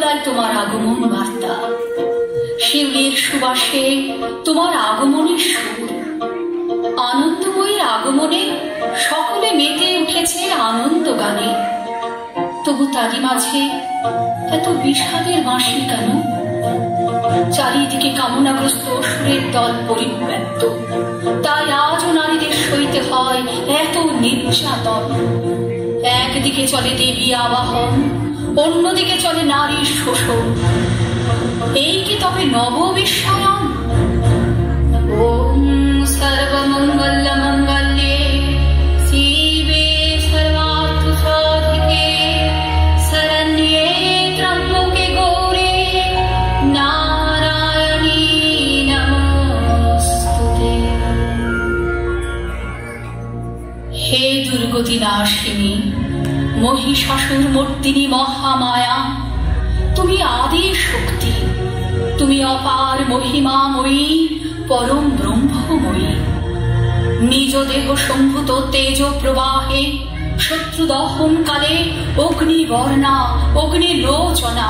দোলায় তোমার আগমন বার্তা, শিউলির সুবাসে তোমার আগমনের সুর। আনন্দময়ীর আগমনে সকলে মেতে উঠেছে আনন্দ গানে। তবু তারই মাঝে এত বিষাদের বাঁশি কেন? চারিদিকে কামনাগ্রস্ত অসুরের দল পরিব্যাপ্ত, তাই আজও নারীদের সইতে হয় এত নির্যাতন। একদিকে চলে দেবী আবাহন, অন্যদিকে চলে নারীর শোষণ। এই কি তবে নববিশ্বায়ন? ওম সর্বমঙ্গল মঙ্গলে শিবে সর্বার্থ সাধিকে শরণ্যে ত্র্যম্বকে গৌরী নারায়ণী নমস্তুতে। হে দুর্গতি নাশিনী, মহিষাসুর মর্দিনী মহামায়া, তুমি আদি শক্তি, তুমি অপার মহিমাময়ী, পরম ব্রহ্মময়ী। নিজ দেহ সম্ভূত তেজ প্রবাহে শত্রু দহন কালে অগ্নিবর্ণা অগ্নিলোচনা,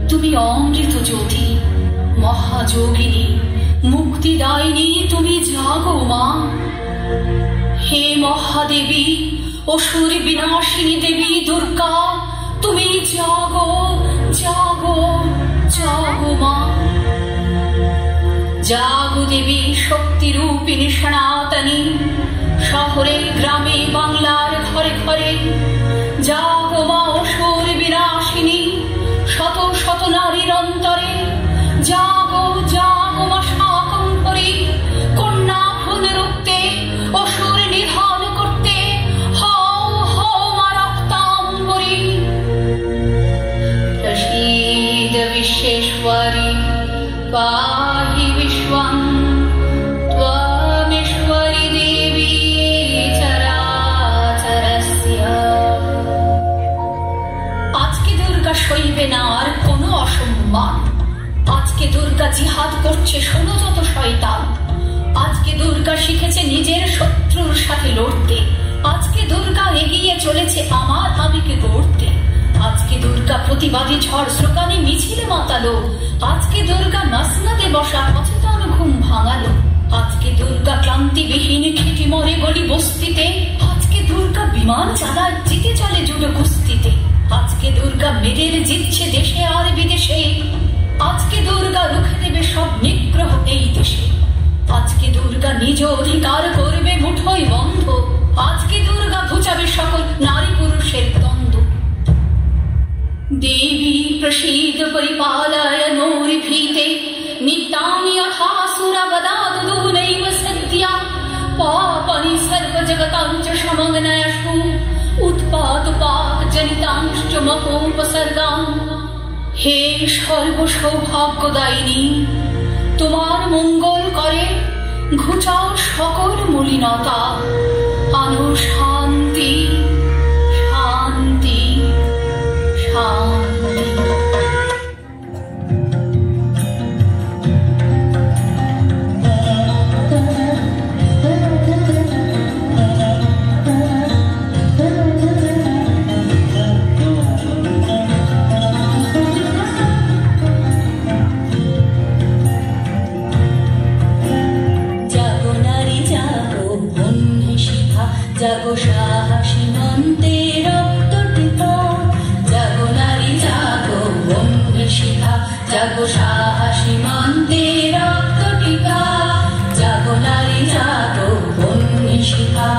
তুমি অমৃত জ্যোতি মহাযোগিনী মুক্তিদায়িনী, তুমি জাগো মা। হে মহাদেবী, অসুর বিনাশিনী দেবী দুর্গা, তুমি জাগো জাগো জাগো মা। জাগো দেবী শক্তিরূপিণী সনাতনী, শহরে গ্রামে বাংলার ঘরে ঘরে। জাগো মা অসুর বিনাশিনী, শত শত নারীর অন্তরে। জাগো জাগো মা শাকম্ভরী, কন্যা ভ্রূণ রুখতে অসুর নিধন করতে। হও হও মা রক্তাম্বরী। প্রসীদ বিশ্বেশ্বরী পাহি বিশ্বং, ত্বমেশ্বরী দেবী চরাচরস্য। আজকে দুর্গা সইবে না আর কোনো অসম্মান। আজকে দুর্গা জিহাদ করছে ষোলো যত শয়তান। আজকে দুর্গা শিখেছে নিজের শত্রুর সাথে লড়তে। আজকে দুর্গা এগিয়ে চলেছে আমার আমিকে গড়তে। আজকে দুর্গা প্রতিবাদী ঝড় স্লোগানে মিছিলে মাতালো। আজকে দুর্গা মাসনাদে বসা অচেতন ঘুম ভাঙালো। আজকে দুর্গা ক্লান্তিবিহীন খেটে মরে গলি বস্তিতে। আজকে দুর্গা বিমান চালায় জিতে চলে জুড়ো কুস্তিতে। আজকে দুর্গা মেয়েদের জিতছে দেশে আর বিদেশে। আজকে দুর্গা রুখে দেবে সব নিগ্রহ এই দেশে। আজকে দুর্গা নিজ অধিকার করবে মুঠোয় বন্ধ। আজকে দুর্গা ঘুচাবে সকল নারী পুরুষের দ্বন্দ্ব। দেবী প্রসীদ পরিপালয় নৌরিভীতে, নিত্যানি অথাসুরা বদাদুনৈব সদ্যা। পাপানি সর্বজগতাঞ্চ সমগ্নয়সু, উৎপাত পাক জনিতাংশ্চ মহোপসর্গাং। হে সর্ব সৌভাগ্যদায়িনী, তোমার মঙ্গল করে ঘুচাও সকল মলিনতা। আনো শান্তি শান্তি শান্তি। জাগো সাহসী মন্তে রক্ত টিকা, জাগো নারী জাগো বন্ধে শিখা। জাগো সাহসী মন্তে রক্ত টিকা, জাগো নারী জাগো বন্ধে শিখা।